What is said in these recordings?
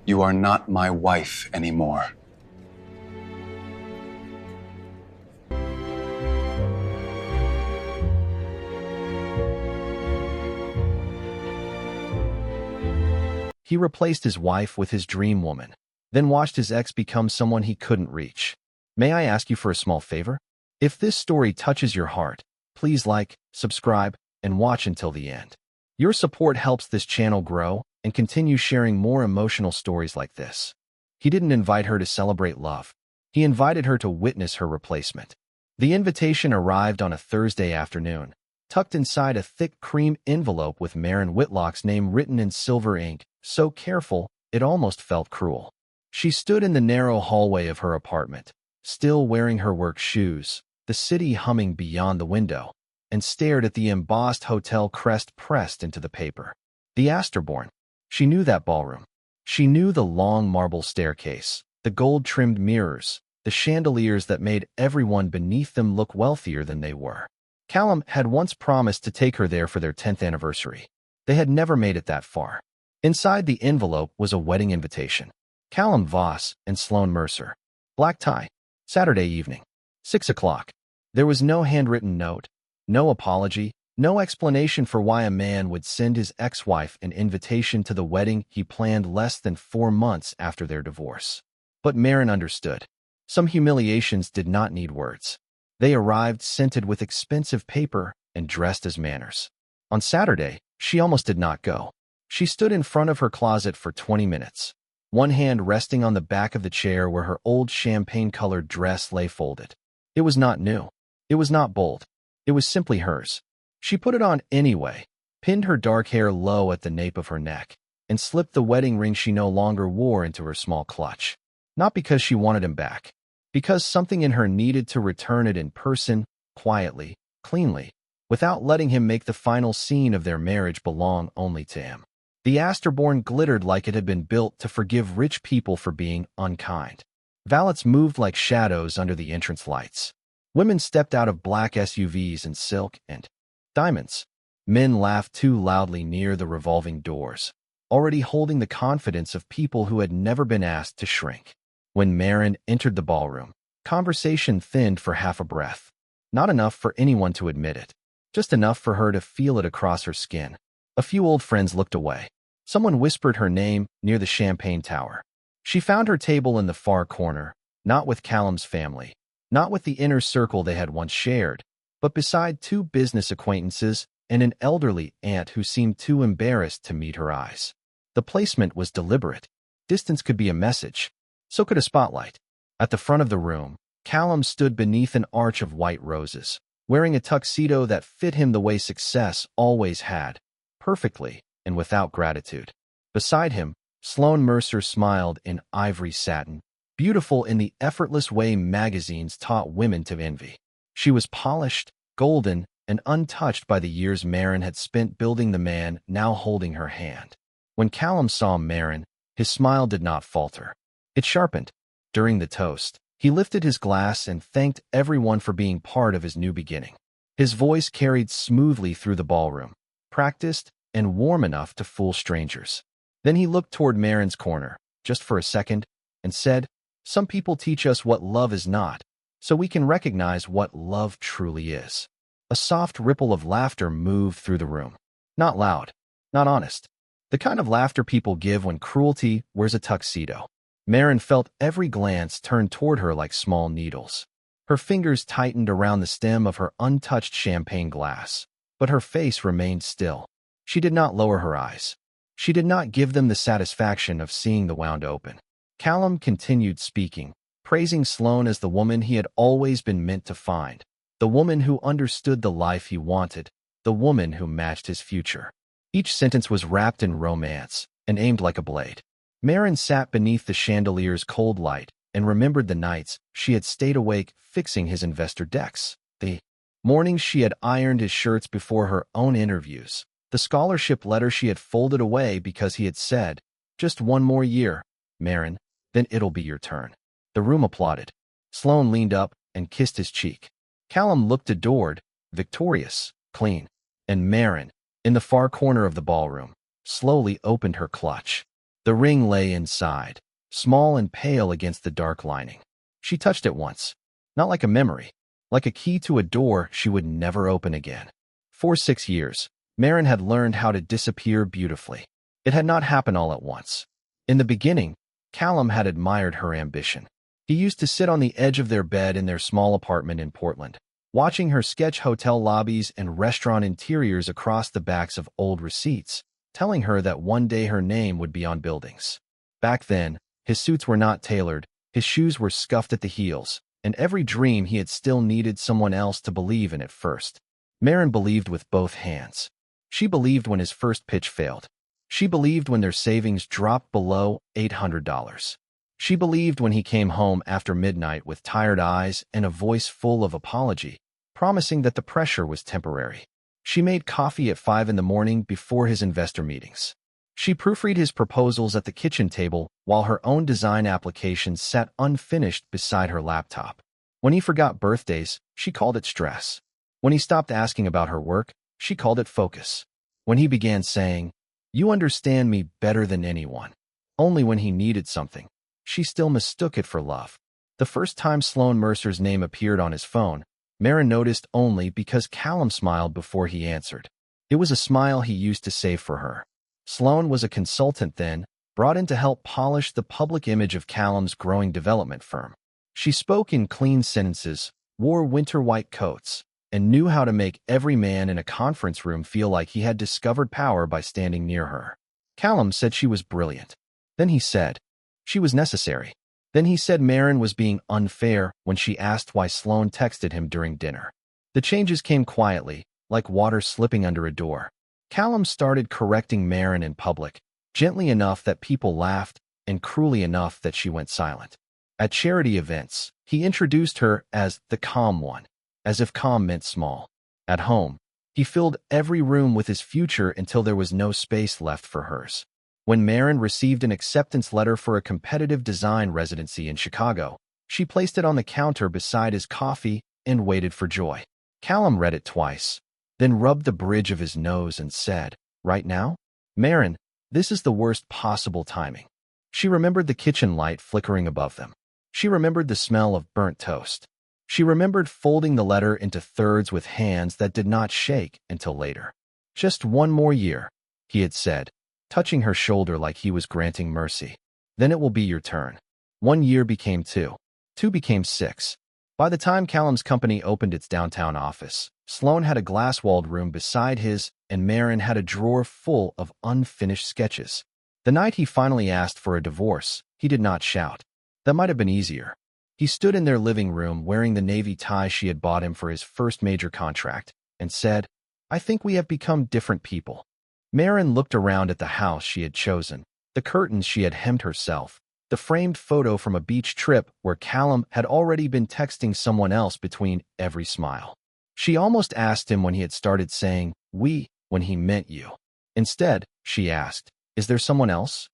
You are not my wife anymore. He replaced his wife with his dream woman, then watched his ex become someone he couldn't reach. May I ask you for a small favor? If this story touches your heart, please like, subscribe, and watch until the end. Your support helps this channel grow and continue sharing more emotional stories like this. He didn't invite her to celebrate love. He invited her to witness her replacement. The invitation arrived on a Thursday afternoon, tucked inside a thick cream envelope with Maren Whitlock's name written in silver ink, so careful it almost felt cruel. She stood in the narrow hallway of her apartment, still wearing her work shoes, the city humming beyond the window, and stared at the embossed hotel crest pressed into the paper. The Astorborn. She knew that ballroom. She knew the long marble staircase, the gold-trimmed mirrors, the chandeliers that made everyone beneath them look wealthier than they were. Callum had once promised to take her there for their 10th anniversary. They had never made it that far. Inside the envelope was a wedding invitation. Callum Voss and Sloane Mercer. Black tie. Saturday evening. 6 o'clock. There was no handwritten note, no apology, no explanation for why a man would send his ex-wife an invitation to the wedding he planned less than 4 months after their divorce. But Maren understood. Some humiliations did not need words. They arrived scented with expensive paper and dressed as manners. On Saturday, she almost did not go. She stood in front of her closet for 20 minutes, one hand resting on the back of the chair where her old champagne-colored dress lay folded. It was not new. It was not bold. It was simply hers. She put it on anyway, pinned her dark hair low at the nape of her neck, and slipped the wedding ring she no longer wore into her small clutch. Not because she wanted him back, because something in her needed to return it in person, quietly, cleanly, without letting him make the final scene of their marriage belong only to him. The Astorborn glittered like it had been built to forgive rich people for being unkind. Valets moved like shadows under the entrance lights. Women stepped out of black SUVs in silk and diamonds. Men laughed too loudly near the revolving doors, already holding the confidence of people who had never been asked to shrink. When Maren entered the ballroom, conversation thinned for half a breath. Not enough for anyone to admit it, just enough for her to feel it across her skin. A few old friends looked away. Someone whispered her name near the champagne tower. She found her table in the far corner, not with Callum's family, not with the inner circle they had once shared, but beside 2 business acquaintances and an elderly aunt who seemed too embarrassed to meet her eyes. The placement was deliberate. Distance could be a message. So could a spotlight. At the front of the room, Callum stood beneath an arch of white roses, wearing a tuxedo that fit him the way success always had, perfectly and without gratitude. Beside him, Sloane Mercer smiled in ivory satin, beautiful in the effortless way magazines taught women to envy. She was polished, golden, and untouched by the years Maren had spent building the man now holding her hand. When Callum saw Maren, his smile did not falter. It sharpened. During the toast, he lifted his glass and thanked everyone for being part of his new beginning. His voice carried smoothly through the ballroom, practiced and warm enough to fool strangers. Then he looked toward Maren's corner, just for a second, and said, "Some people teach us what love is not, so we can recognize what love truly is." A soft ripple of laughter moved through the room. Not loud, not honest. The kind of laughter people give when cruelty wears a tuxedo. Maren felt every glance turn toward her like small needles. Her fingers tightened around the stem of her untouched champagne glass, but her face remained still. She did not lower her eyes. She did not give them the satisfaction of seeing the wound open. Callum continued speaking, praising Sloane as the woman he had always been meant to find, the woman who understood the life he wanted, the woman who matched his future. Each sentence was wrapped in romance and aimed like a blade. Maren sat beneath the chandelier's cold light and remembered the nights she had stayed awake fixing his investor decks, the mornings she had ironed his shirts before her own interviews, the scholarship letter she had folded away because he had said, "Just one more year, Maren, then it'll be your turn." The room applauded. Sloane leaned up and kissed his cheek. Callum looked adored, victorious, clean, and Maren, in the far corner of the ballroom, slowly opened her clutch. The ring lay inside, small and pale against the dark lining. She touched it once, not like a memory, like a key to a door she would never open again. For 6 years, Marin had learned how to disappear beautifully. It had not happened all at once. In the beginning, Callum had admired her ambition. He used to sit on the edge of their bed in their small apartment in Portland, watching her sketch hotel lobbies and restaurant interiors across the backs of old receipts, telling her that one day her name would be on buildings. Back then, his suits were not tailored, his shoes were scuffed at the heels, and every dream he had still needed someone else to believe in at first. Marin believed with both hands. She believed when his first pitch failed. She believed when their savings dropped below $800. She believed when he came home after midnight with tired eyes and a voice full of apology, promising that the pressure was temporary. She made coffee at 5 in the morning before his investor meetings. She proofread his proposals at the kitchen table while her own design applications sat unfinished beside her laptop. When he forgot birthdays, she called it stress. When he stopped asking about her work, she called it focus. When he began saying, "You understand me better than anyone," only when he needed something, she still mistook it for love. The first time Sloan Mercer's name appeared on his phone, Marin noticed only because Callum smiled before he answered. It was a smile he used to save for her. Sloan was a consultant then, brought in to help polish the public image of Callum's growing development firm. She spoke in clean sentences, wore winter white coats, and knew how to make every man in a conference room feel like he had discovered power by standing near her. Callum said she was brilliant. Then he said she was necessary. Then he said Marin was being unfair when she asked why Sloan texted him during dinner. The changes came quietly, like water slipping under a door. Callum started correcting Marin in public, gently enough that people laughed, and cruelly enough that she went silent. At charity events, he introduced her as the calm one, as if calm meant small. At home, he filled every room with his future until there was no space left for hers. When Marin received an acceptance letter for a competitive design residency in Chicago, she placed it on the counter beside his coffee and waited for joy. Callum read it twice, then rubbed the bridge of his nose and said, "Right now? Marin, this is the worst possible timing." She remembered the kitchen light flickering above them. She remembered the smell of burnt toast. She remembered folding the letter into thirds with hands that did not shake until later. "Just one more year," he had said, touching her shoulder like he was granting mercy. "Then it will be your turn." 1 year became 2. 2 became 6. By the time Callum's company opened its downtown office, Sloan had a glass-walled room beside his, and Marin had a drawer full of unfinished sketches. The night he finally asked for a divorce, he did not shout. That might have been easier. He stood in their living room wearing the navy tie she had bought him for his first major contract, and said, "I think we have become different people." Marin looked around at the house she had chosen, the curtains she had hemmed herself, the framed photo from a beach trip where Callum had already been texting someone else between every smile. She almost asked him when he had started saying, "we," when he meant you. Instead, she asked, "Is there someone else?"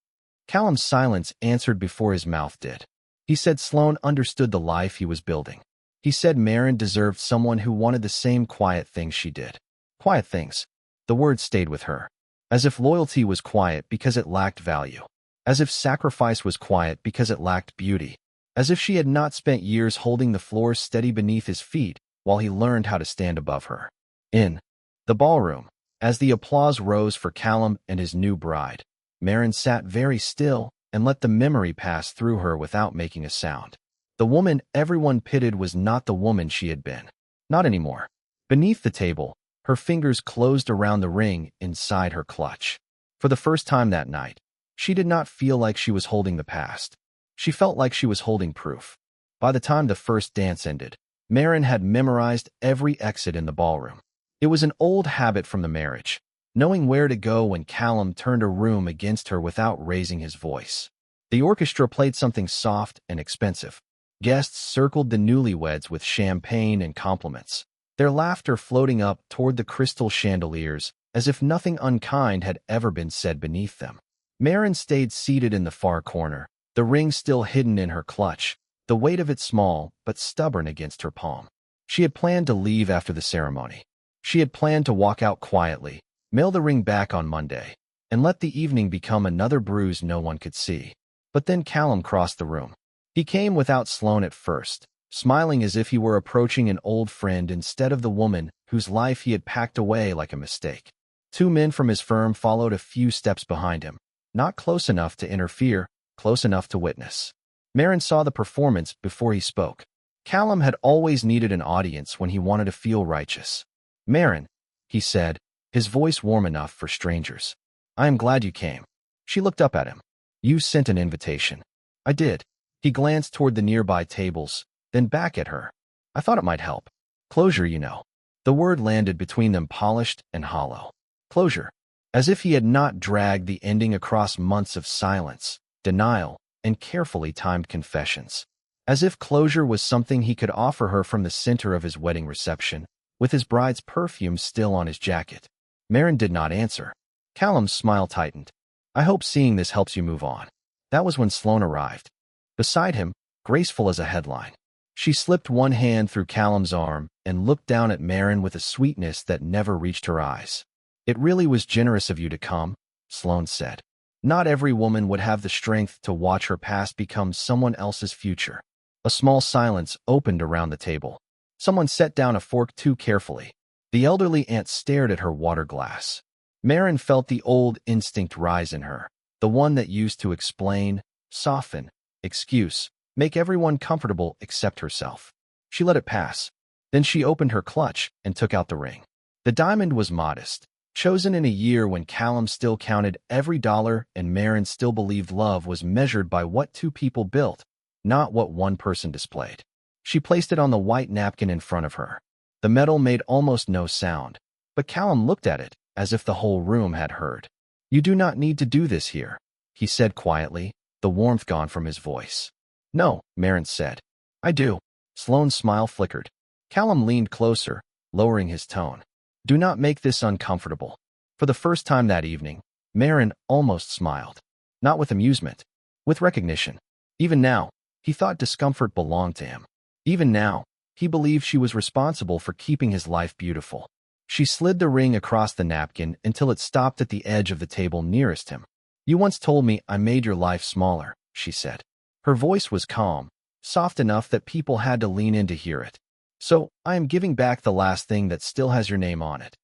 Callum's silence answered before his mouth did. He said Sloan understood the life he was building. He said Marin deserved someone who wanted the same quiet things she did. Quiet things. The word stayed with her. As if loyalty was quiet because it lacked value. As if sacrifice was quiet because it lacked beauty. As if she had not spent years holding the floor steady beneath his feet while he learned how to stand above her. In the ballroom, as the applause rose for Callum and his new bride, Marin sat very still and let the memory pass through her without making a sound. The woman everyone pitied was not the woman she had been. Not anymore. Beneath the table, her fingers closed around the ring inside her clutch. For the first time that night, she did not feel like she was holding the past. She felt like she was holding proof. By the time the first dance ended, Marin had memorized every exit in the ballroom. It was an old habit from the marriage, knowing where to go when Callum turned a room against her without raising his voice. The orchestra played something soft and expensive. Guests circled the newlyweds with champagne and compliments, their laughter floating up toward the crystal chandeliers as if nothing unkind had ever been said beneath them. Marin stayed seated in the far corner, the ring still hidden in her clutch, the weight of it small but stubborn against her palm. She had planned to leave after the ceremony. She had planned to walk out quietly, mail the ring back on Monday, and let the evening become another bruise no one could see. But then Callum crossed the room. He came without Sloane at first, smiling as if he were approaching an old friend instead of the woman whose life he had packed away like a mistake. Two men from his firm followed a few steps behind him, not close enough to interfere, close enough to witness. Marin saw the performance before he spoke. Callum had always needed an audience when he wanted to feel righteous. "Marin," he said, his voice warm enough for strangers. "I am glad you came." She looked up at him. "You sent an invitation." "I did." He glanced toward the nearby tables, then back at her. "I thought it might help. Closure, you know." The word landed between them, polished and hollow. Closure. As if he had not dragged the ending across months of silence, denial, and carefully timed confessions. As if closure was something he could offer her from the center of his wedding reception, with his bride's perfume still on his jacket. Marin did not answer. Callum's smile tightened. "I hope seeing this helps you move on." That was when Sloane arrived. Beside him, graceful as a headline. She slipped one hand through Callum's arm and looked down at Marin with a sweetness that never reached her eyes. "It really was generous of you to come," Sloane said. Not every woman would have the strength to watch her past become someone else's future. A small silence opened around the table. Someone set down a fork too carefully. The elderly aunt stared at her water glass. Marin felt the old instinct rise in her, the one that used to explain, soften, excuse, make everyone comfortable except herself. She let it pass. Then she opened her clutch and took out the ring. The diamond was modest, chosen in a year when Callum still counted every dollar and Marin still believed love was measured by what two people built, not what one person displayed. She placed it on the white napkin in front of her. The metal made almost no sound, but Callum looked at it as if the whole room had heard. "You do not need to do this here," he said quietly, the warmth gone from his voice. "No," Marin said. "I do." Sloane's smile flickered. Callum leaned closer, lowering his tone. "Do not make this uncomfortable." For the first time that evening, Marin almost smiled. Not with amusement, with recognition. Even now, he thought discomfort belonged to him. Even now, he believed she was responsible for keeping his life beautiful. She slid the ring across the napkin until it stopped at the edge of the table nearest him. "You once told me I made your life smaller," she said. Her voice was calm, soft enough that people had to lean in to hear it. "So, I am giving back the last thing that still has your name on it."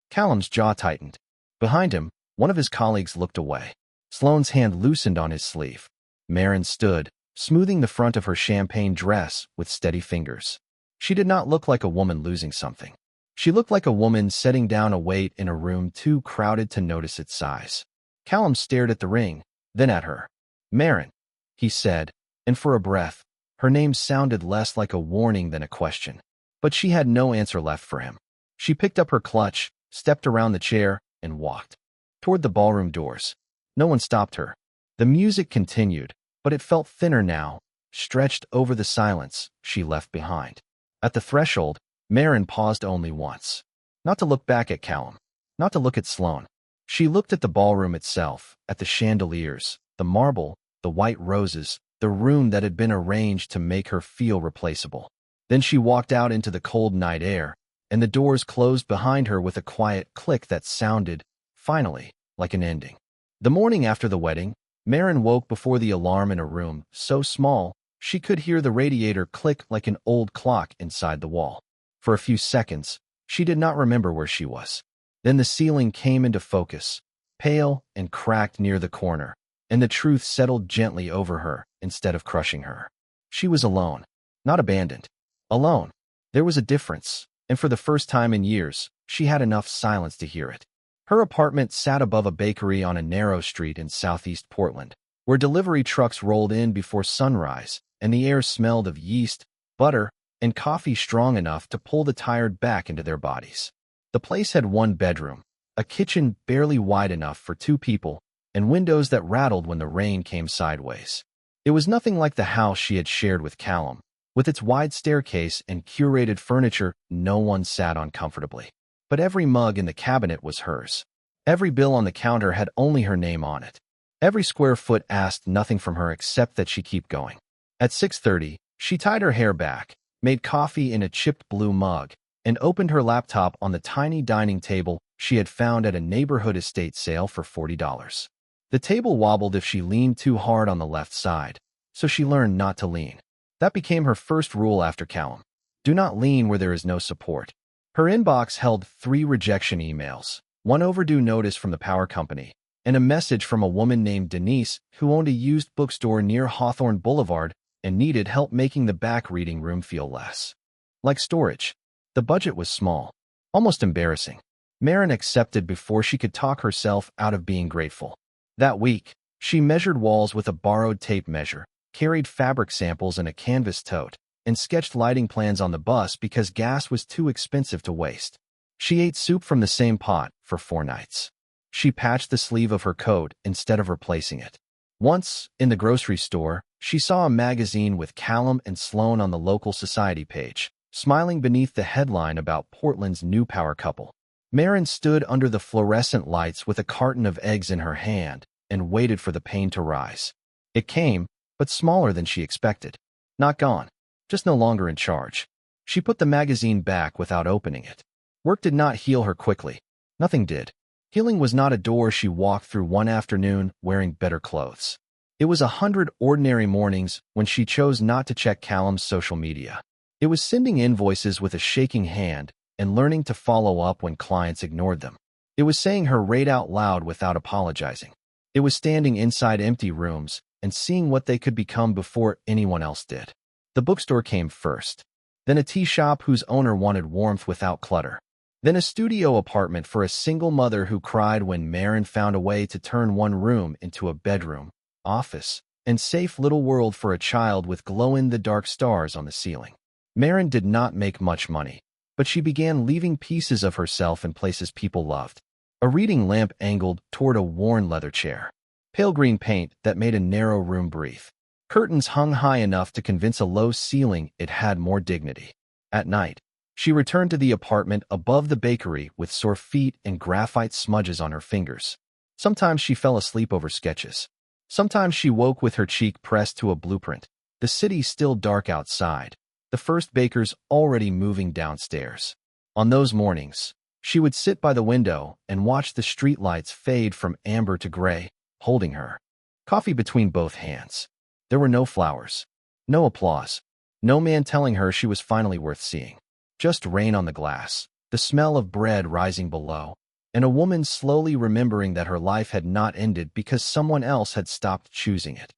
Callum's jaw tightened. Behind him, one of his colleagues looked away. Sloane's hand loosened on his sleeve. Marin stood, smoothing the front of her champagne dress with steady fingers. She did not look like a woman losing something. She looked like a woman setting down a weight in a room too crowded to notice its size. Callum stared at the ring, then at her. "Marin," he said, and for a breath, her name sounded less like a warning than a question. But she had no answer left for him. She picked up her clutch, stepped around the chair, and walked toward the ballroom doors. No one stopped her. The music continued, but it felt thinner now, stretched over the silence she left behind. At the threshold, Marin paused only once. Not to look back at Callum, not to look at Sloane. She looked at the ballroom itself, at the chandeliers, the marble, the white roses, the room that had been arranged to make her feel replaceable. Then she walked out into the cold night air, and the doors closed behind her with a quiet click that sounded, finally, like an ending. The morning after the wedding, Marin woke before the alarm in a room so small she could hear the radiator click like an old clock inside the wall. For a few seconds, she did not remember where she was. Then the ceiling came into focus, pale and cracked near the corner, and the truth settled gently over her instead of crushing her. She was alone, not abandoned. Alone. There was a difference, and for the first time in years, she had enough silence to hear it. Her apartment sat above a bakery on a narrow street in southeast Portland, where delivery trucks rolled in before sunrise, and the air smelled of yeast, butter, and coffee strong enough to pull the tired back into their bodies. The place had one bedroom, a kitchen barely wide enough for two people, and windows that rattled when the rain came sideways. It was nothing like the house she had shared with Callum. With its wide staircase and curated furniture, no one sat on comfortably. But every mug in the cabinet was hers. Every bill on the counter had only her name on it. Every square foot asked nothing from her except that she keep going. At 6:30, she tied her hair back, made coffee in a chipped blue mug, and opened her laptop on the tiny dining table she had found at a neighborhood estate sale for $40. The table wobbled if she leaned too hard on the left side, so she learned not to lean. That became her first rule after Callum. Do not lean where there is no support. Her inbox held 3 rejection emails, 1 overdue notice from the power company, and a message from a woman named Denise who owned a used bookstore near Hawthorne Boulevard and needed help making the back reading room feel less like storage. The budget was small, almost embarrassing. Marin accepted before she could talk herself out of being grateful. That week, she measured walls with a borrowed tape measure, carried fabric samples in a canvas tote, and sketched lighting plans on the bus because gas was too expensive to waste. She ate soup from the same pot for 4 nights. She patched the sleeve of her coat instead of replacing it. Once, in the grocery store, she saw a magazine with Callum and Sloane on the local society page, smiling beneath the headline about Portland's new power couple. Marin stood under the fluorescent lights with a carton of eggs in her hand and waited for the pain to rise. It came, but smaller than she expected. Not gone, just no longer in charge. She put the magazine back without opening it. Work did not heal her quickly. Nothing did. Healing was not a door she walked through one afternoon wearing better clothes. It was 100 ordinary mornings when she chose not to check Callum's social media. It was sending invoices with a shaking hand and learning to follow up when clients ignored them. It was saying her rate out loud without apologizing. It was standing inside empty rooms and seeing what they could become before anyone else did. The bookstore came first, then a tea shop whose owner wanted warmth without clutter, then a studio apartment for a single mother who cried when Marin found a way to turn one room into a bedroom, office, and safe little world for a child with glow-in-the-dark stars on the ceiling. Marin did not make much money, but she began leaving pieces of herself in places people loved. A reading lamp angled toward a worn leather chair. Pale green paint that made a narrow room breathe. Curtains hung high enough to convince a low ceiling it had more dignity. At night, she returned to the apartment above the bakery with sore feet and graphite smudges on her fingers. Sometimes she fell asleep over sketches. Sometimes she woke with her cheek pressed to a blueprint. The city still dark outside. The first bakers already moving downstairs. On those mornings, she would sit by the window and watch the streetlights fade from amber to gray, holding her coffee between both hands. There were no flowers, no applause, no man telling her she was finally worth seeing. Just rain on the glass, the smell of bread rising below, and a woman slowly remembering that her life had not ended because someone else had stopped choosing it.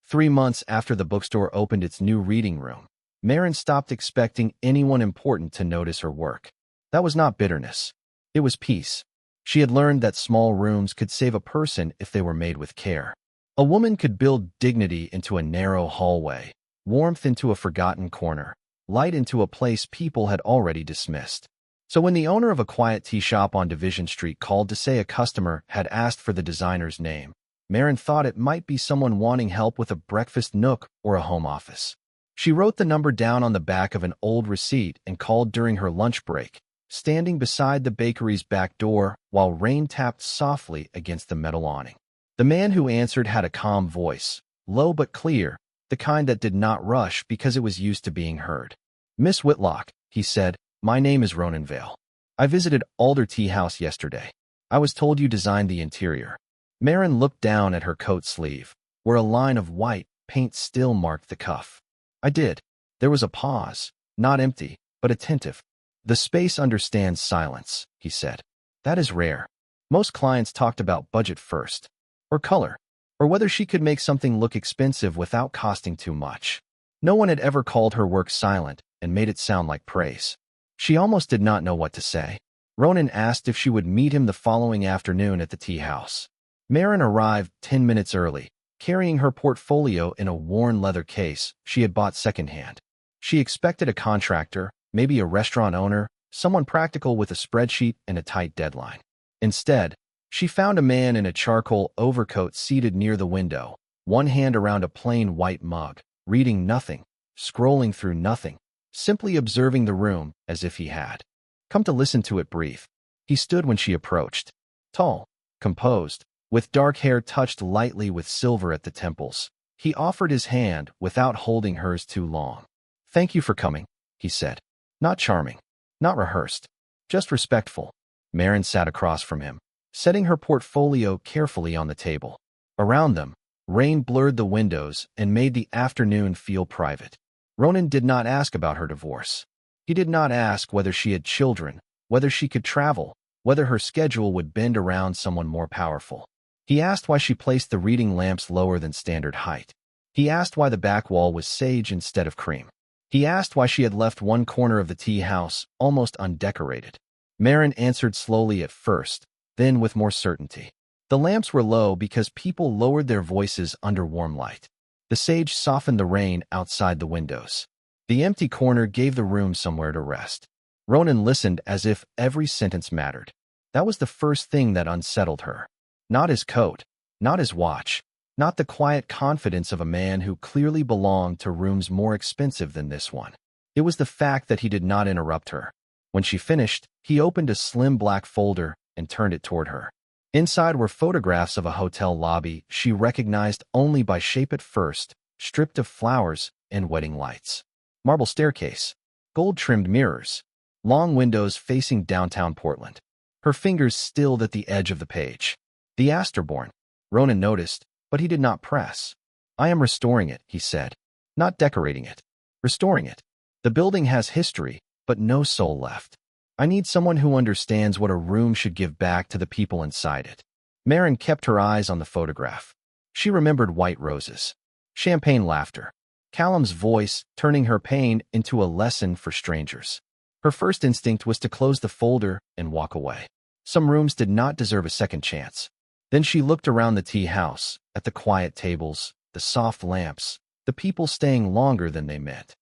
3 months after the bookstore opened its new reading room, Marin stopped expecting anyone important to notice her work. That was not bitterness. It was peace. She had learned that small rooms could save a person if they were made with care. A woman could build dignity into a narrow hallway, warmth into a forgotten corner, light into a place people had already dismissed. So when the owner of a quiet tea shop on Division Street called to say a customer had asked for the designer's name, Marin thought it might be someone wanting help with a breakfast nook or a home office. She wrote the number down on the back of an old receipt and called during her lunch break, standing beside the bakery's back door while rain tapped softly against the metal awning. The man who answered had a calm voice, low but clear, the kind that did not rush because it was used to being heard. "Miss Whitlock," he said, "my name is Ronan Vale. I visited Alder Tea House yesterday. I was told you designed the interior." Marin looked down at her coat sleeve, where a line of white paint still marked the cuff. "I did." There was a pause, not empty, but attentive. "The space understands silence," he said. "That is rare. Most clients talked about budget first, or color, or whether she could make something look expensive without costing too much. No one had ever called her work silent and made it sound like praise. She almost did not know what to say. Ronan asked if she would meet him the following afternoon at the tea house. Marin arrived 10 minutes early, carrying her portfolio in a worn leather case she had bought secondhand. She expected a contractor, maybe a restaurant owner, someone practical with a spreadsheet and a tight deadline. Instead, she found a man in a charcoal overcoat seated near the window, one hand around a plain white mug, reading nothing, scrolling through nothing, simply observing the room as if he had come to listen to it breathe. He stood when she approached, tall, composed, with dark hair touched lightly with silver at the temples. He offered his hand without holding hers too long. "Thank you for coming," he said. Not charming, not rehearsed, just respectful. Marin sat across from him, setting her portfolio carefully on the table. Around them, rain blurred the windows and made the afternoon feel private. Ronan did not ask about her divorce. He did not ask whether she had children, whether she could travel, whether her schedule would bend around someone more powerful. He asked why she placed the reading lamps lower than standard height. He asked why the back wall was sage instead of cream. He asked why she had left one corner of the tea house almost undecorated. Marin answered slowly at first, then with more certainty. The lamps were low because people lowered their voices under warm light. The sage softened the rain outside the windows. The empty corner gave the room somewhere to rest. Ronan listened as if every sentence mattered. That was the first thing that unsettled her. Not his coat, not his watch, not the quiet confidence of a man who clearly belonged to rooms more expensive than this one. It was the fact that he did not interrupt her. When she finished, he opened a slim black folder and turned it toward her. Inside were photographs of a hotel lobby she recognized only by shape at first, stripped of flowers and wedding lights. Marble staircase, gold-trimmed mirrors, long windows facing downtown Portland. Her fingers stilled at the edge of the page. The Astorborn, Ronan noticed, but he did not press. I am restoring it, he said. Not decorating it. Restoring it. The building has history, but no soul left. I need someone who understands what a room should give back to the people inside it. Marin kept her eyes on the photograph. She remembered white roses, champagne laughter, Callum's voice turning her pain into a lesson for strangers. Her first instinct was to close the folder and walk away. Some rooms did not deserve a second chance. Then she looked around the tea house, at the quiet tables, the soft lamps, the people staying longer than they meant.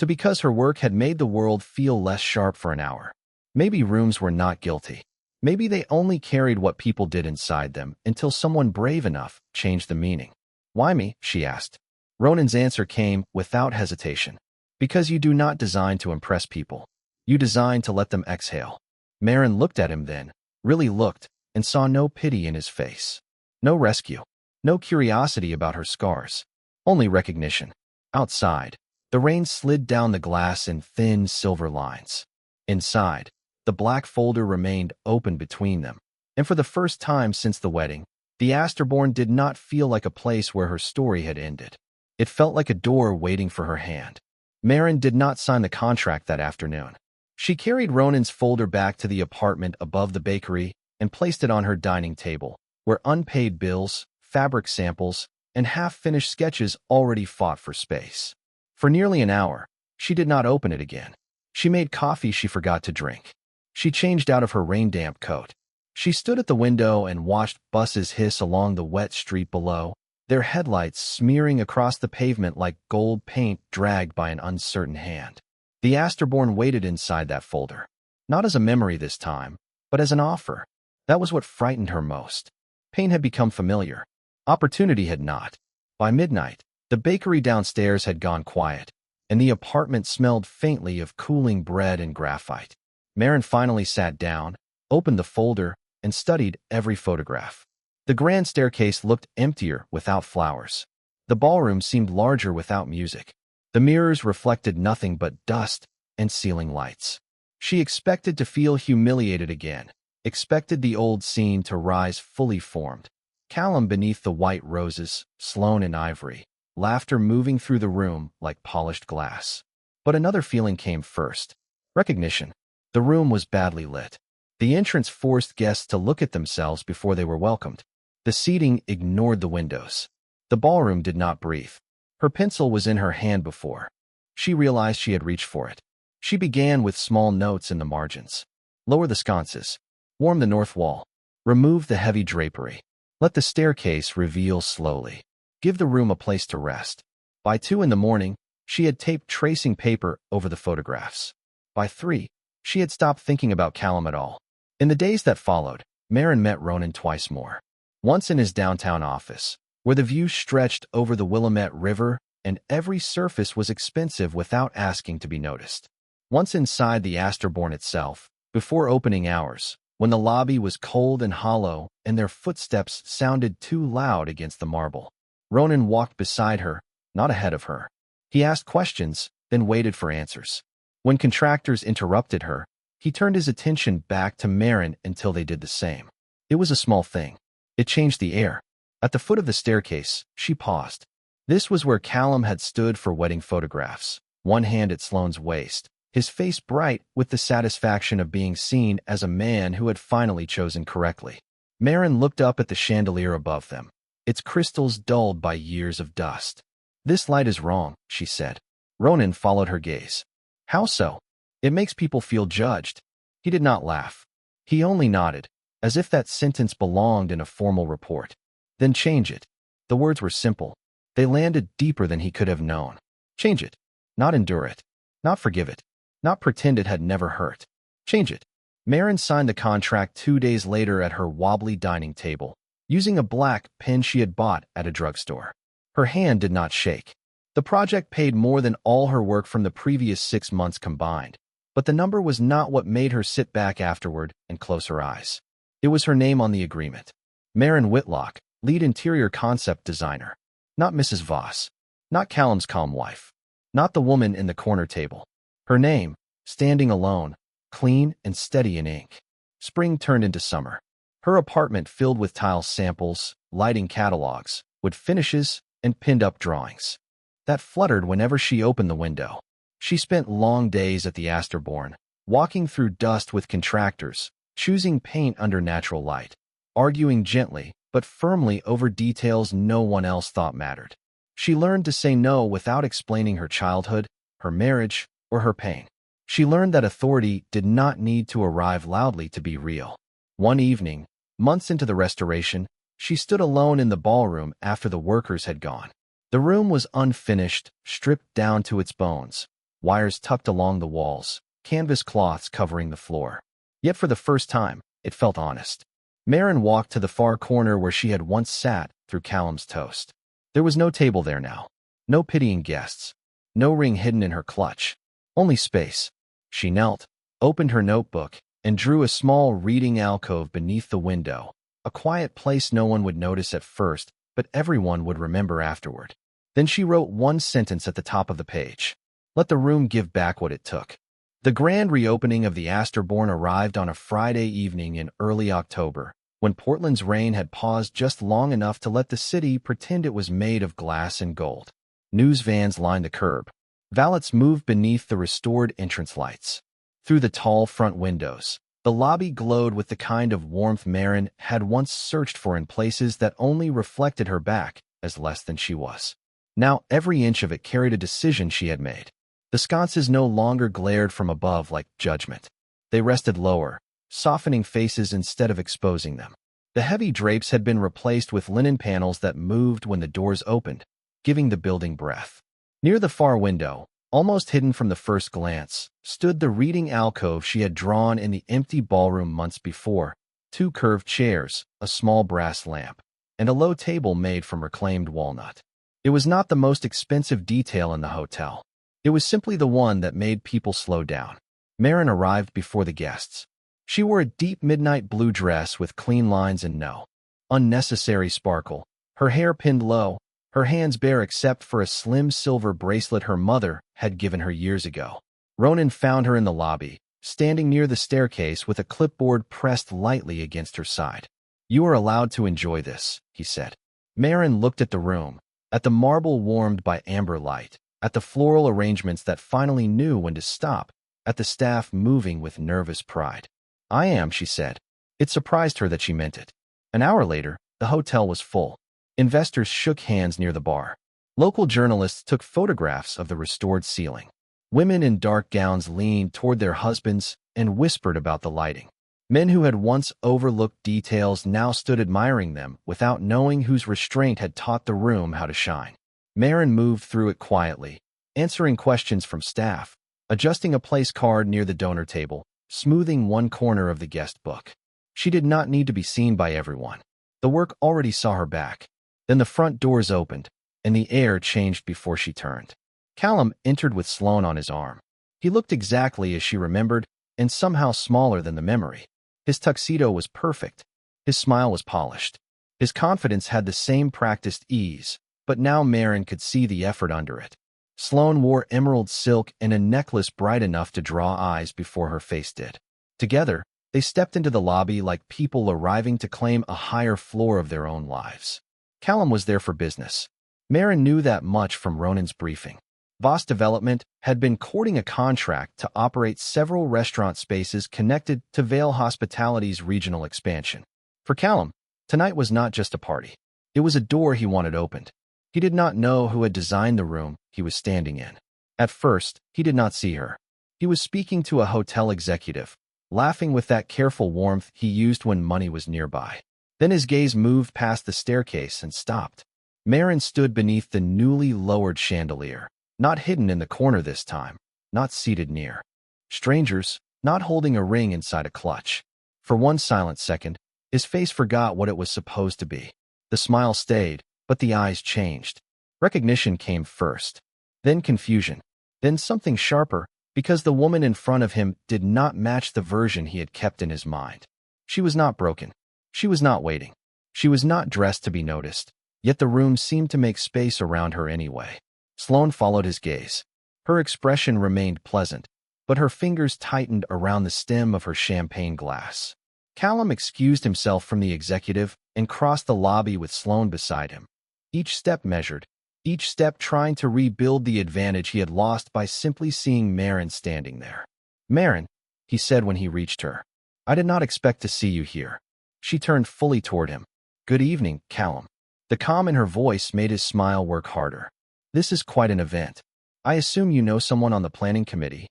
Because her work had made the world feel less sharp for an hour. Maybe rooms were not guilty. Maybe they only carried what people did inside them until someone brave enough changed the meaning. Why me? She asked. Ronan's answer came without hesitation. Because you do not design to impress people. You design to let them exhale. Marin looked at him then, really looked, and saw no pity in his face. No rescue. No curiosity about her scars. Only recognition. Outside, the rain slid down the glass in thin silver lines. Inside, the black folder remained open between them. And for the first time since the wedding, the Astorborn did not feel like a place where her story had ended. It felt like a door waiting for her hand. Marin did not sign the contract that afternoon. She carried Ronan's folder back to the apartment above the bakery and placed it on her dining table, where unpaid bills, fabric samples, and half-finished sketches already fought for space. For nearly an hour, she did not open it again. She made coffee she forgot to drink. She changed out of her rain-damp coat. She stood at the window and watched buses hiss along the wet street below, their headlights smearing across the pavement like gold paint dragged by an uncertain hand. The Astorborn waited inside that folder. Not as a memory this time, but as an offer. That was what frightened her most. Pain had become familiar. Opportunity had not. By midnight, the bakery downstairs had gone quiet, and the apartment smelled faintly of cooling bread and graphite. Marin finally sat down, opened the folder, and studied every photograph. The grand staircase looked emptier without flowers. The ballroom seemed larger without music. The mirrors reflected nothing but dust and ceiling lights. She expected to feel humiliated again, expected the old scene to rise fully formed. Callum beneath the white roses, Sloane in ivory, laughter moving through the room like polished glass. But another feeling came first. Recognition. The room was badly lit. The entrance forced guests to look at themselves before they were welcomed. The seating ignored the windows. The ballroom did not breathe. Her pencil was in her hand before. She realized she had reached for it. She began with small notes in the margins. Lower the sconces. Warm the north wall. Remove the heavy drapery. Let the staircase reveal slowly. Give the room a place to rest. By 2 in the morning, she had taped tracing paper over the photographs. By 3, she had stopped thinking about Callum at all. In the days that followed, Marin met Ronan twice more. Once in his downtown office, where the view stretched over the Willamette River and every surface was expensive without asking to be noticed. Once inside the Astorborn itself, before opening hours, when the lobby was cold and hollow and their footsteps sounded too loud against the marble. Ronan walked beside her, not ahead of her. He asked questions, then waited for answers. When contractors interrupted her, He turned his attention back to Marin until they did the same. It was a small thing. It changed the air. At the foot of the staircase, she paused. This was where Callum had stood for wedding photographs, one hand at Sloane's waist, his face bright with the satisfaction of being seen as a man who had finally chosen correctly. Marin looked up at the chandelier above them, its crystals dulled by years of dust. "This light is wrong," she said. Ronan followed her gaze. "How so?" "It makes people feel judged." He did not laugh. He only nodded, as if that sentence belonged in a formal report. "Then change it." The words were simple. They landed deeper than he could have known. Change it. Not endure it. Not forgive it. Not pretend it had never hurt. Change it. Marin signed the contract 2 days later at her wobbly dining table, using a black pen she had bought at a drugstore. Her hand did not shake. The project paid more than all her work from the previous 6 months combined, but the number was not what made her sit back afterward and close her eyes. It was her name on the agreement. Marin Whitlock, lead interior concept designer. Not Mrs. Voss. Not Callum's calm wife. Not the woman in the corner table. Her name, standing alone, clean and steady in ink. Spring turned into summer. Her apartment filled with tile samples, lighting catalogs, wood finishes, and pinned-up drawings that fluttered whenever she opened the window. She spent long days at the Astorborn, walking through dust with contractors, choosing paint under natural light, arguing gently but firmly over details no one else thought mattered. She learned to say no without explaining her childhood, her marriage, or her pain. She learned that authority did not need to arrive loudly to be real. One evening, months into the restoration, she stood alone in the ballroom after the workers had gone. The room was unfinished, stripped down to its bones, wires tucked along the walls, canvas cloths covering the floor. Yet for the first time, it felt honest. Marin walked to the far corner where she had once sat through Callum's toast. There was no table there now, no pitying guests, no ring hidden in her clutch, only space. She knelt, opened her notebook, and drew a small reading alcove beneath the window, a quiet place no one would notice at first, but everyone would remember afterward. Then she wrote one sentence at the top of the page. Let the room give back what it took. The grand reopening of the Astorborn arrived on a Friday evening in early October, when Portland's rain had paused just long enough to let the city pretend it was made of glass and gold. News vans lined the curb. Valets moved beneath the restored entrance lights. Through the tall front windows, the lobby glowed with the kind of warmth Marin had once searched for in places that only reflected her back as less than she was. Now every inch of it carried a decision she had made. The sconces no longer glared from above like judgment. They rested lower, softening faces instead of exposing them. The heavy drapes had been replaced with linen panels that moved when the doors opened, giving the building breath. Near the far window, almost hidden from the first glance, stood the reading alcove she had drawn in the empty ballroom months before, 2 curved chairs, a small brass lamp, and a low table made from reclaimed walnut. It was not the most expensive detail in the hotel. It was simply the one that made people slow down. Marin arrived before the guests. She wore a deep midnight blue dress with clean lines and no unnecessary sparkle, her hair pinned low, her hands bare except for a slim silver bracelet her mother had given her years ago. Ronan found her in the lobby, standing near the staircase with a clipboard pressed lightly against her side. "You are allowed to enjoy this," he said. Marin looked at the room, at the marble warmed by amber light, at the floral arrangements that finally knew when to stop, at the staff moving with nervous pride. "I am," she said. It surprised her that she meant it. An hour later, the hotel was full. Investors shook hands near the bar. Local journalists took photographs of the restored ceiling. Women in dark gowns leaned toward their husbands and whispered about the lighting. Men who had once overlooked details now stood admiring them without knowing whose restraint had taught the room how to shine. Marin moved through it quietly, answering questions from staff, adjusting a place card near the donor table, smoothing one corner of the guest book. She did not need to be seen by everyone. The work already saw her back. Then the front doors opened, and the air changed before she turned. Callum entered with Sloane on his arm. He looked exactly as she remembered, and somehow smaller than the memory. His tuxedo was perfect. His smile was polished. His confidence had the same practiced ease, but now Marin could see the effort under it. Sloane wore emerald silk and a necklace bright enough to draw eyes before her face did. Together, they stepped into the lobby like people arriving to claim a higher floor of their own lives. Callum was there for business. Marin knew that much from Ronan's briefing. Voss Development had been courting a contract to operate several restaurant spaces connected to Vale Hospitality's regional expansion. For Callum, tonight was not just a party. It was a door he wanted opened. He did not know who had designed the room he was standing in. At first, he did not see her. He was speaking to a hotel executive, laughing with that careful warmth he used when money was nearby. Then his gaze moved past the staircase and stopped. Marin stood beneath the newly lowered chandelier, not hidden in the corner this time, not seated near strangers, not holding a ring inside a clutch. For one silent second, his face forgot what it was supposed to be. The smile stayed, but the eyes changed. Recognition came first, then confusion, then something sharper, because the woman in front of him did not match the version he had kept in his mind. She was not broken. She was not waiting. She was not dressed to be noticed, yet the room seemed to make space around her anyway. Sloane followed his gaze. Her expression remained pleasant, but her fingers tightened around the stem of her champagne glass. Callum excused himself from the executive and crossed the lobby with Sloane beside him. Each step measured, each step trying to rebuild the advantage he had lost by simply seeing Marin standing there. "Marin," he said when he reached her, "I did not expect to see you here." She turned fully toward him. "Good evening, Callum." The calm in her voice made his smile work harder. "This is quite an event. I assume you know someone on the planning committee?"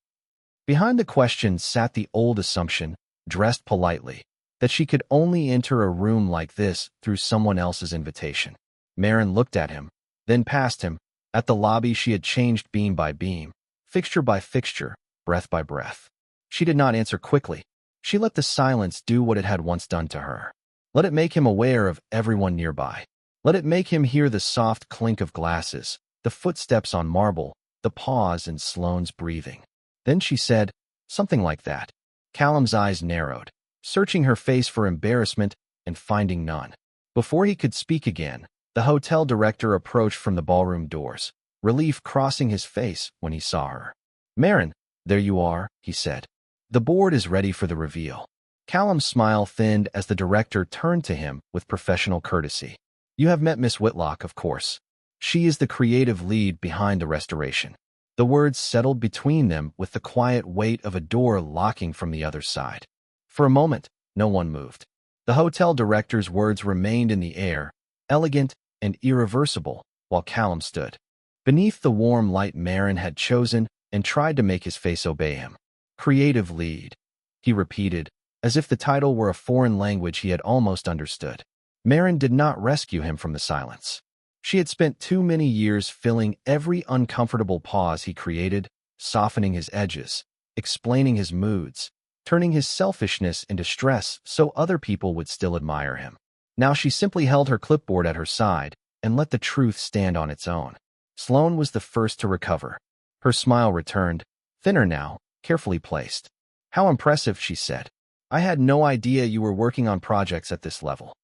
Behind the question sat the old assumption, dressed politely, that she could only enter a room like this through someone else's invitation. Marin looked at him, then past him, at the lobby she had changed beam by beam, fixture by fixture, breath by breath. She did not answer quickly. She let the silence do what it had once done to her. Let it make him aware of everyone nearby. Let it make him hear the soft clink of glasses, the footsteps on marble, the pause in Sloane's breathing. Then she said, something like that. Callum's eyes narrowed, searching her face for embarrassment and finding none. Before he could speak again, the hotel director approached from the ballroom doors, relief crossing his face when he saw her. "Marin, there you are," he said. "The board is ready for the reveal." Callum's smile thinned as the director turned to him with professional courtesy. "You have met Miss Whitlock, of course. She is the creative lead behind the restoration." The words settled between them with the quiet weight of a door locking from the other side. For a moment, no one moved. The hotel director's words remained in the air, elegant and irreversible, while Callum stood. Beneath the warm light Marin had chosen and tried to make his face obey him. "Creative lead," he repeated, as if the title were a foreign language he had almost understood. Marin did not rescue him from the silence. She had spent too many years filling every uncomfortable pause he created, softening his edges, explaining his moods, turning his selfishness into stress so other people would still admire him. Now she simply held her clipboard at her side and let the truth stand on its own. Sloane was the first to recover. Her smile returned, thinner now, carefully placed. "How impressive," she said. "I had no idea you were working on projects at this level."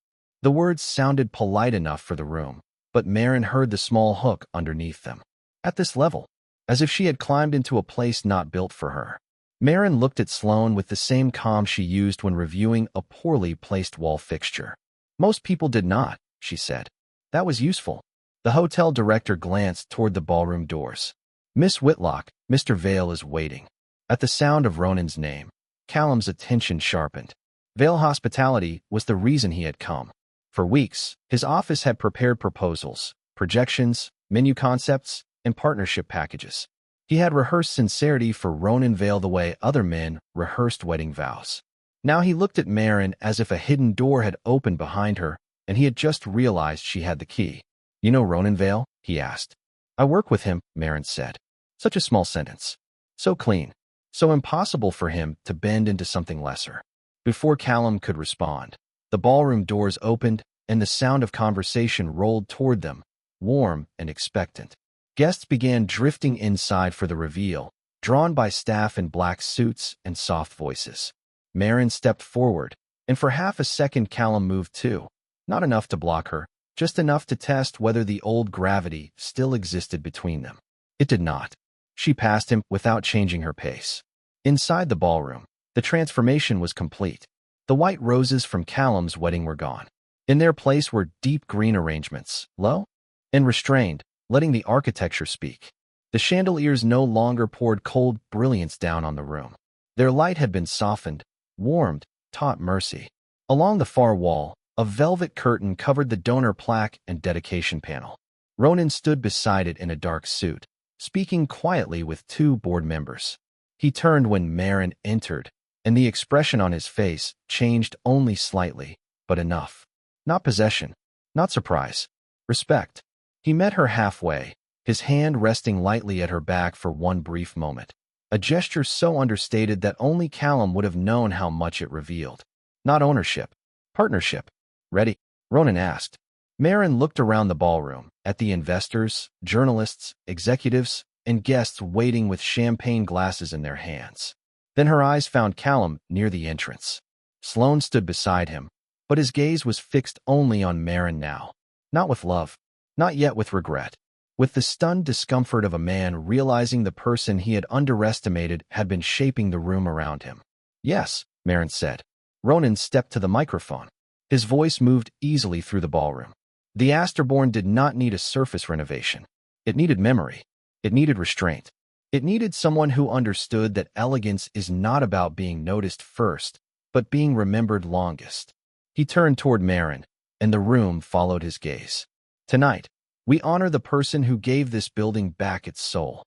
The words sounded polite enough for the room, but Marin heard the small hook underneath them. At this level, as if she had climbed into a place not built for her. Marin looked at Sloane with the same calm she used when reviewing a poorly placed wall fixture. "Most people did not," she said. "That was useful." The hotel director glanced toward the ballroom doors. "Miss Whitlock, Mr. Vale is waiting." At the sound of Ronan's name, Callum's attention sharpened. Vale Hospitality was the reason he had come. For weeks, his office had prepared proposals, projections, menu concepts, and partnership packages. He had rehearsed sincerity for Ronan Vale the way other men rehearsed wedding vows. Now he looked at Marin as if a hidden door had opened behind her, and he had just realized she had the key. "You know Ronan Vale?" he asked. "I work with him," Marin said. Such a small sentence. So clean. So impossible for him to bend into something lesser. Before Callum could respond, the ballroom doors opened, and the sound of conversation rolled toward them, warm and expectant. Guests began drifting inside for the reveal, drawn by staff in black suits and soft voices. Marin stepped forward, and for half a second Callum moved too. Not enough to block her, just enough to test whether the old gravity still existed between them. It did not. She passed him without changing her pace. Inside the ballroom, The transformation was complete. The white roses from Callum's wedding were gone. In their place were deep green arrangements, low and restrained, letting the architecture speak. The chandeliers no longer poured cold brilliance down on the room. Their light had been softened, warmed, taught mercy. Along the far wall, a velvet curtain covered the donor plaque and dedication panel. Ronan stood beside it in a dark suit, speaking quietly with two board members. He turned when Marin entered, and the expression on his face changed only slightly, but enough. Not possession, not surprise, respect. He met her halfway, his hand resting lightly at her back for one brief moment. A gesture so understated that only Callum would have known how much it revealed. Not ownership, partnership. Ready? Ronan asked. Marin looked around the ballroom, at the investors, journalists, executives, and guests waiting with champagne glasses in their hands. Then her eyes found Callum near the entrance. Sloane stood beside him, but his gaze was fixed only on Marin now. Not with love, not yet with regret. With the stunned discomfort of a man realizing the person he had underestimated had been shaping the room around him. Yes, Marin said. Ronan stepped to the microphone. His voice moved easily through the ballroom. The Astorborn did not need a surface renovation. It needed memory. It needed restraint. It needed someone who understood that elegance is not about being noticed first, but being remembered longest. He turned toward Marin, and the room followed his gaze. Tonight, we honor the person who gave this building back its soul.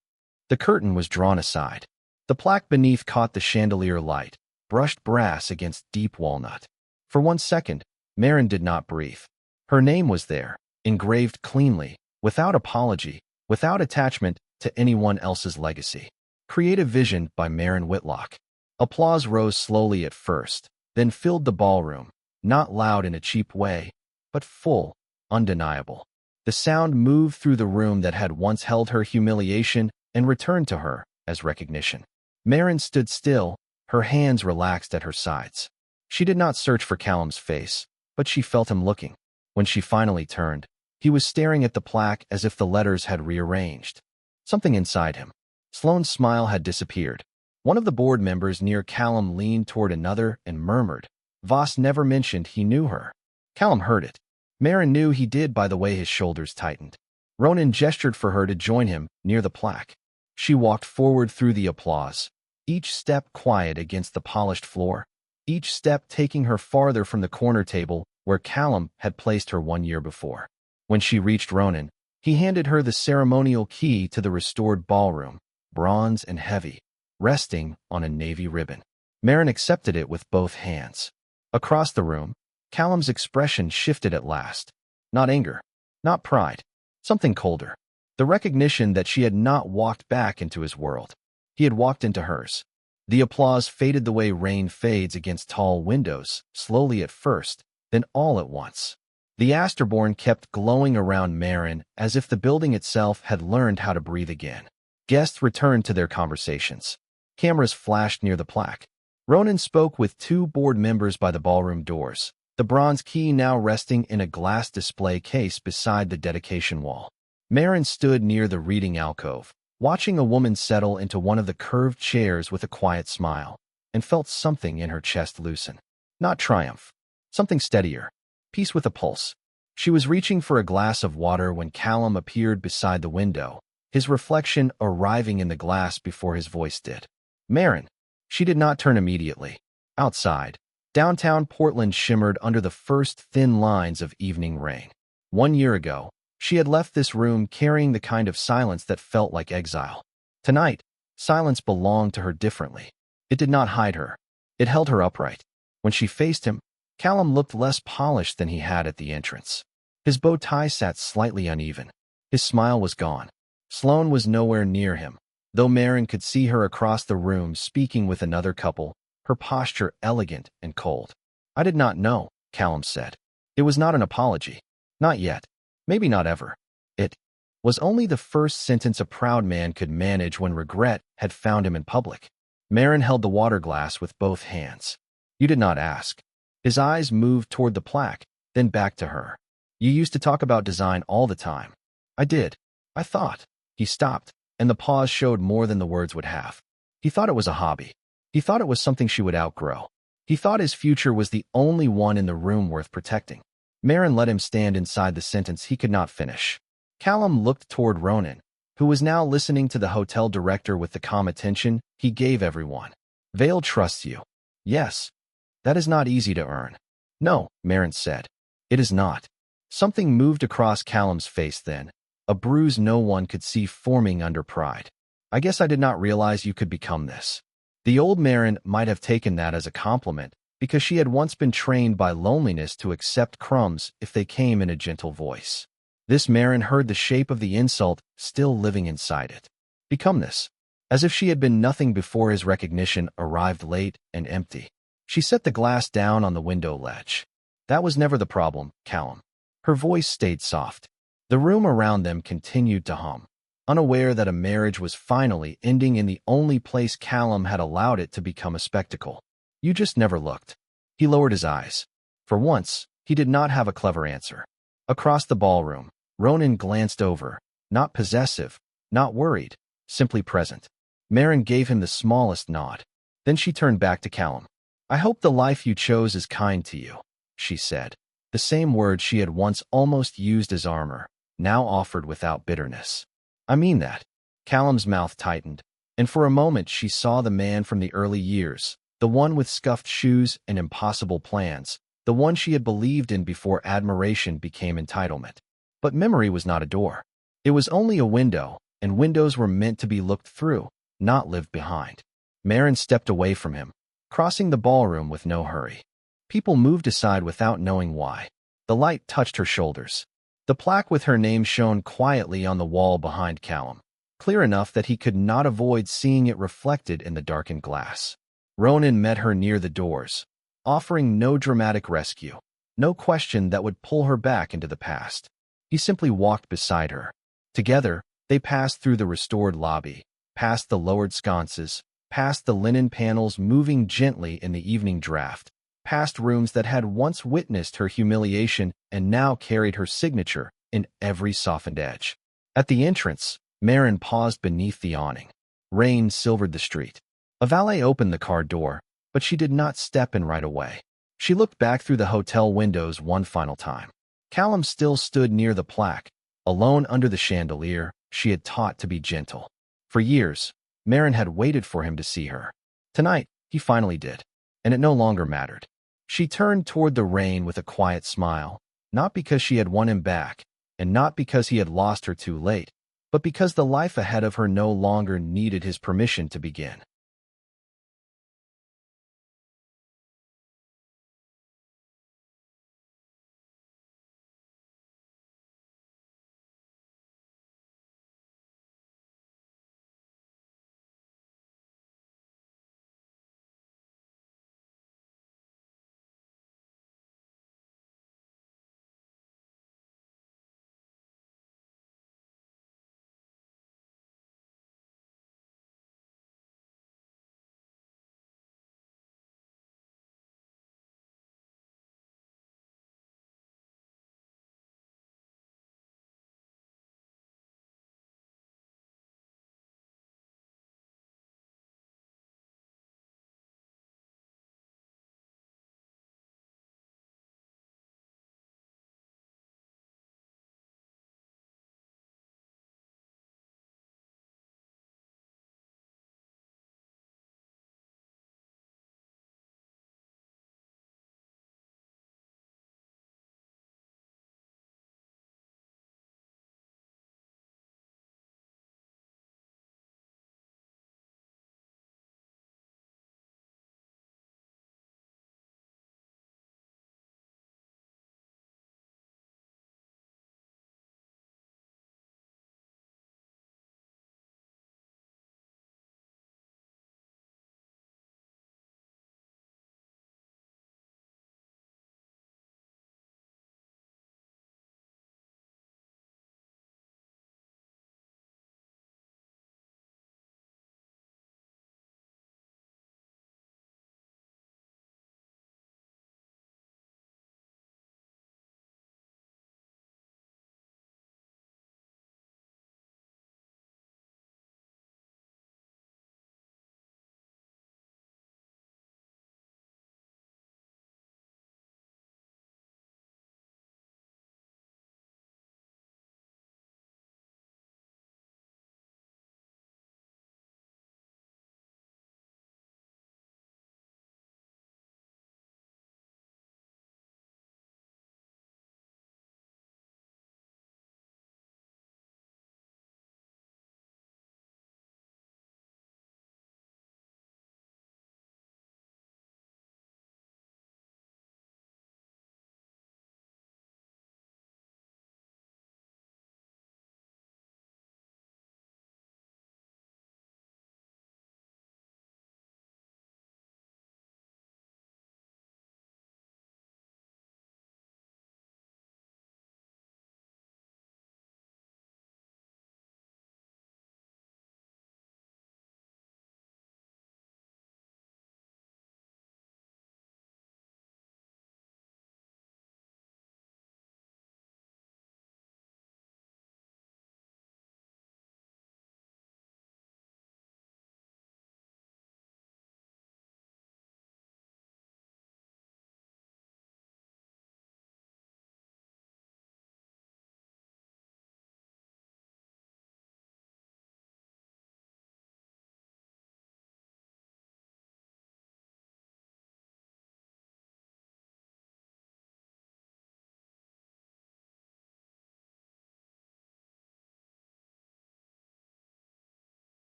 The curtain was drawn aside. The plaque beneath caught the chandelier light, brushed brass against deep walnut. For 1 second, Marin did not breathe. Her name was there, engraved cleanly, without apology, without attachment to anyone else's legacy. Creative Vision by Marin Whitlock. Applause rose slowly at first, then filled the ballroom, not loud in a cheap way, but full, undeniable. The sound moved through the room that had once held her humiliation and returned to her as recognition. Marin stood still, her hands relaxed at her sides. She did not search for Callum's face, but she felt him looking. When she finally turned, he was staring at the plaque as if the letters had rearranged. Something inside him. Sloane's smile had disappeared. One of the board members near Callum leaned toward another and murmured. Voss never mentioned he knew her. Callum heard it. Marin knew he did by the way his shoulders tightened. Ronan gestured for her to join him near the plaque. She walked forward through the applause, each step quiet against the polished floor, each step taking her farther from the corner table where Callum had placed her 1 year before. When she reached Ronan, he handed her the ceremonial key to the restored ballroom, bronze and heavy, resting on a navy ribbon. Marin accepted it with both hands. Across the room, Callum's expression shifted at last. Not anger, not pride, something colder. The recognition that she had not walked back into his world. He had walked into hers. The applause faded the way rain fades against tall windows, slowly at first, then all at once. The Astorborn kept glowing around Marin as if the building itself had learned how to breathe again. Guests returned to their conversations. Cameras flashed near the plaque. Ronan spoke with two board members by the ballroom doors, the bronze key now resting in a glass display case beside the dedication wall. Marin stood near the reading alcove, watching a woman settle into one of the curved chairs with a quiet smile, and felt something in her chest loosen. Not triumph. Something steadier. Peace with a pulse. She was reaching for a glass of water when Callum appeared beside the window, his reflection arriving in the glass before his voice did. Marin. She did not turn immediately. Outside, downtown Portland shimmered under the first thin lines of evening rain. 1 year ago, she had left this room carrying the kind of silence that felt like exile. Tonight, silence belonged to her differently. It did not hide her. It held her upright. When she faced him, Callum looked less polished than he had at the entrance. His bow tie sat slightly uneven. His smile was gone. Sloane was nowhere near him, though Marin could see her across the room speaking with another couple, her posture elegant and cold. I did not know, Callum said. It was not an apology. Not yet. Maybe not ever. It was only the first sentence a proud man could manage when regret had found him in public. Marin held the water glass with both hands. You did not ask. His eyes moved toward the plaque, then back to her. You used to talk about design all the time. I did. I thought. He stopped, and the pause showed more than the words would have. He thought it was a hobby. He thought it was something she would outgrow. He thought his future was the only one in the room worth protecting. Marin let him stand inside the sentence he could not finish. Callum looked toward Ronan, who was now listening to the hotel director with the calm attention he gave everyone. Vale trusts you. Yes. That is not easy to earn. No, Marin said. It is not. Something moved across Callum's face then, a bruise no one could see forming under pride. I guess I did not realize you could become this. The old Marin might have taken that as a compliment, because she had once been trained by loneliness to accept crumbs if they came in a gentle voice. This Marin heard the shape of the insult still living inside it. Become this. As if she had been nothing before his recognition arrived late and empty. She set the glass down on the window ledge. That was never the problem, Callum. Her voice stayed soft. The room around them continued to hum, unaware that a marriage was finally ending in the only place Callum had allowed it to become a spectacle. You just never looked. He lowered his eyes. For once, he did not have a clever answer. Across the ballroom, Ronan glanced over, not possessive, not worried, simply present. Marin gave him the smallest nod. Then she turned back to Callum. I hope the life you chose is kind to you, she said. The same word she had once almost used as armor, now offered without bitterness. I mean that. Callum's mouth tightened, and for a moment she saw the man from the early years, the one with scuffed shoes and impossible plans, the one she had believed in before admiration became entitlement. But memory was not a door. It was only a window, and windows were meant to be looked through, not lived behind. Marin stepped away from him, crossing the ballroom with no hurry. People moved aside without knowing why. The light touched her shoulders. The plaque with her name shone quietly on the wall behind Callum, clear enough that he could not avoid seeing it reflected in the darkened glass. Ronan met her near the doors, offering no dramatic rescue, no question that would pull her back into the past. He simply walked beside her. Together, they passed through the restored lobby, past the lowered sconces, past the linen panels moving gently in the evening draft, past rooms that had once witnessed her humiliation and now carried her signature in every softened edge. At the entrance, Marin paused beneath the awning. Rain silvered the street. A valet opened the car door, but she did not step in right away. She looked back through the hotel windows one final time. Callum still stood near the plaque, alone under the chandelier she had taught to be gentle. For years, Marin had waited for him to see her. Tonight, he finally did, and it no longer mattered. She turned toward the rain with a quiet smile, not because she had won him back, and not because he had lost her too late, but because the life ahead of her no longer needed his permission to begin.